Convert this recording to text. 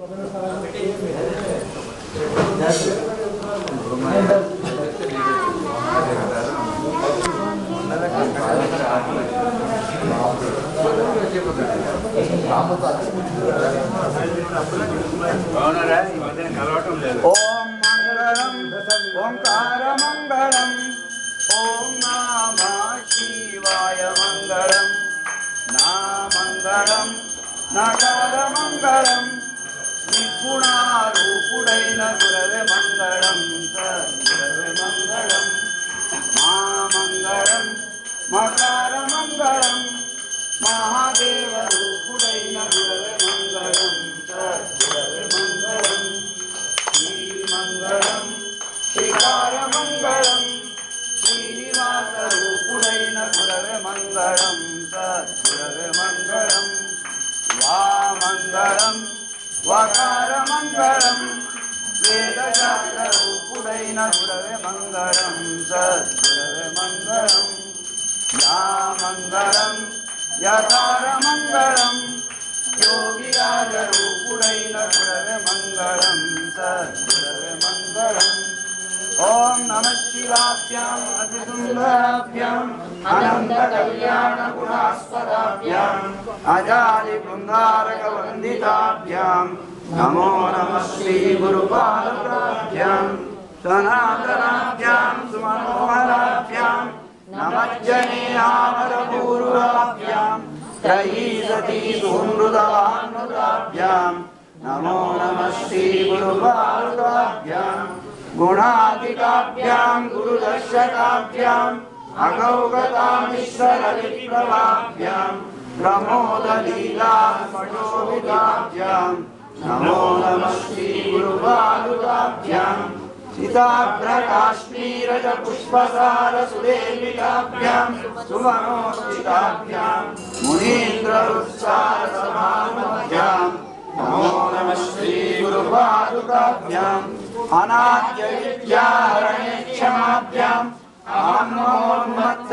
ओम मंगलम ओंकार मंगलम ओम नमः शिवाय मंगलम ना मंगलम नकार मंगलम निर्गुणारूपुडैन गुरवे मंगलम गुरवे मंगलम मा मंगलम मकार मंगलम महादेव रूपुडैन गुरवे मंगलम गुरवे मंगलम मंगलम शिकार मंगलम श्रीनिवास रूपुडैन गुरवे मंगलम गुरवे मंगलम वा मंगलम वकार मंगलम वेदशास्त्र रूपुडैन गुरवे मंगलम गुरवे मंगलम या मंगलम यकार मंगलम योगिराज रूपुडैन गुरवे मंगलम गुरवे मंगलम ओम नमः शिवाभ्याम अतिसुंदराभ्याम अनंत कल्याण गुणास्पदाभ्याम अजालि बृंदारक वंदिताभ्याम नमो नमः श्री गुरुपादुकाभ्याम सनातनाभ्याम सुमनोहराभ्याम नमज्जनेयामरपूर्वाभ्याम त्रयीसती सुहृदवान्नुताभ्याम नमो नमः श्री गुरुपादुकाभ्याम गुणाधिकाभ्याम गुरुदर्शकाभ्याम अगौगतामीश्वरविप्रभाभ्याम प्रमोदलीला पटोभिताभ्याम नमो नमः श्री गुरुपादुकाभ्याम सीताभ्रकाश्मीरज पुष्पसार सुदेविताभ्याम सुमनोस्थिताभ्याम मुनीन्द्ररुत्सार समानभ्याम नमो नमः श्री गुरुपादुकाभ्याम अनाद्य विद्यारण्य क्षमाभ्याम आत्मोन्मत्त